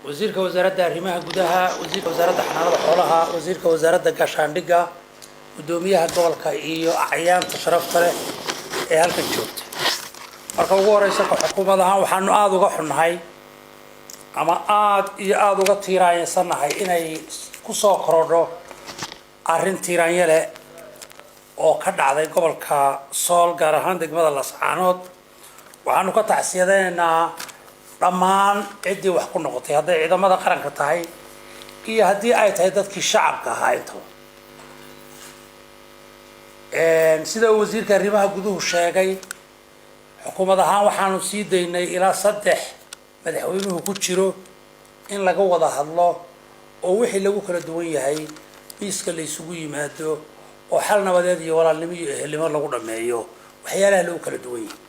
وزيرك وزارة الرماها جودها وزيرك وزارة حنان حولها وزيرك وزارة قشاندقة ودوميها gobolka iyo acyaanta sharafta leh ee halka joogta marka ugu horeysa xukuumadaha waxaanu aad uga xunnahay ama aad iyo aad uga tiiraayensanahay inay ku soo korodho arrin tiiraanyale oo ka dhacday gobolka Sool gaar ahaan degmada Lascaanood waxaanu ka tacsiyadeenaa dhammaan cidii wax ku noqotay haday ciidamada qaranka tahay iyo hadii ay tahay dadkii shacabka ahaa inta sida wasiirka arrimaha guduhu sheegay xukuumadaha waxaanu sii deynay ilaa 3 madaxweynuhu ku jiro in laga wada hadlo oo wixii lagu kala duwan yahay miiska la isugu yimaado oo xal nabadeed iyo walaalnimo iyo ehelnimo lagu dhameeyo waxyaalaha lagu kala duwan yahay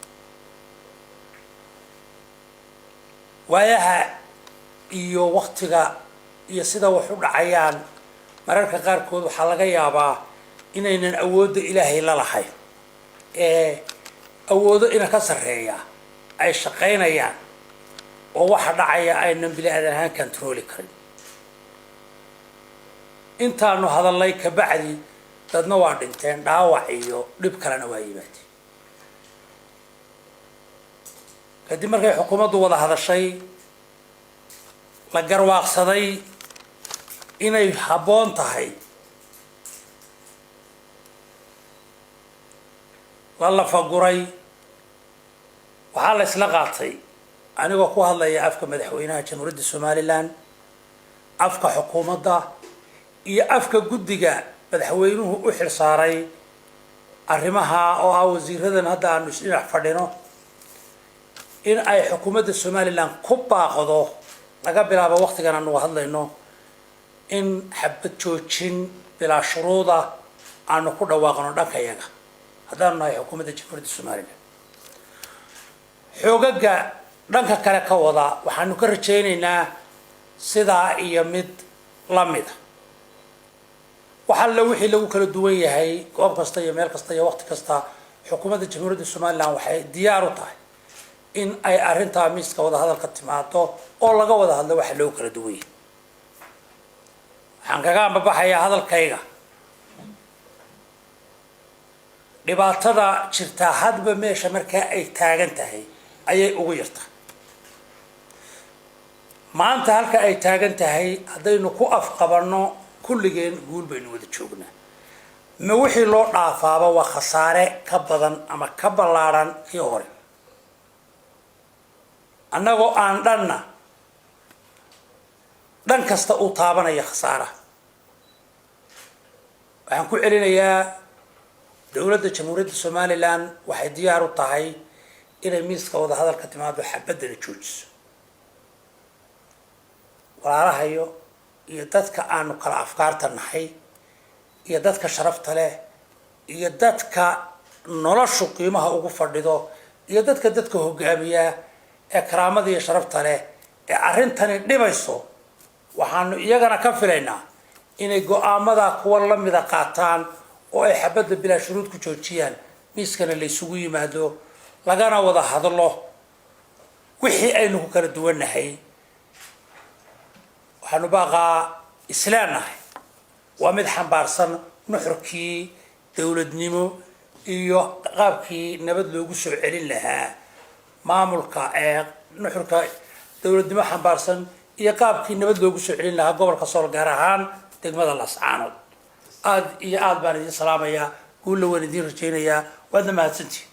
waayaha iyo waqtiga iyo sida wax u dhacayaan mararka qaar kood waxa laga yaabaa inaynan awoodo ilaahay la lahayn awoodo ina ka sareeya ay shaqeynayaan oo waxa dhacaya aynan bilaadan ahaan control karin intaanu hadalay ka bacdi dadna waa dhinteen dhaawac iyo dhib kalena waa yimaadeen kadib markay xukuumaddu wada hadashay la garwaaqsaday inay haboon tahay la faguray waxa la isla qaatay anigoo ku hadlaya afka madaxweynaha jamhuuriyadda Soomaaliland afka xukuumadda iyo afka guddiga madaxweynuhu u xil saaray arrimaha oo ah wasiiradan hadda aanu isdhinac fadhino in ay xukuumadda Soomaaliland ku baaqdo laga bilaabo waqtigan aanu hadlayno in xabad joojin bilaa shuruuda aanu ku dhawaaqno dhankayaga hadaan nahay xukuumadda jamhuuriyadda Soomaaliland xoogaga dhanka kale ka wada waxaanu ka rajaynaynaa sidaa iyo mid lamida waxa la wixii lagu kala duwan yahay goob kasta iyo meel kasta iyo waqti kasta xukuumadda jamhuuriyadda Soomaaliland waxay diyaar u tahay in ay arrinta miiska wada hadalka timaado oo laga wada hadlo waxa lagu kala duwan yahay waxaan kaga ambabaxayaa hadalkayga dhibaatada jirta hadba meesha marka ay taagan tahay ayay ugu yartaa maanta halka ay taagan tahay hadaynu ku afqabano kulligeen guul baynu wada joognaa ma wixii loo dhaafaaba waa khasaare ka badan ama ka ballaaran kii hore annagoo aan dhan kasta u taabanaya khasaara waxaan ku celinayaa dowladda jamhuuriyadda Soomaaliland waxay diyaar u tahay inay miiska wada hadalka timaado xabadana joojiso walaalahayo iyo dadka aanu kala afkaarta nahay iyo dadka sharafta leh iyo dadka noloshu qiimaha ugu fadhido iyo dadka hogaamiya ee karaamada iyo sharafta leh ee arintani dhibayso waxaanu iyagana ka filaynaa inay go'aamada kuwa la mid qaataan oo ay xabadda bilaa shuruud ku joojiyaan miiskana la isugu yimaado lagana wada hadlo wixii aynu ku kala duwanahay waxaanu baaqaa islaanahay waa mid xambaarsan nuxurkii dawladnimo iyo qaabkii nabad loogu soo celin lahaa maamulka ee nuxurka dawladnimo xambaarsan iyo qaabkii nabad loogu soo celin lahaa gobolka Sool gaar ahaan degmada Lascaanood aad iyo aad baan idin salaamayaa guul la wada idin rajaynayaa waad mahadsantihiin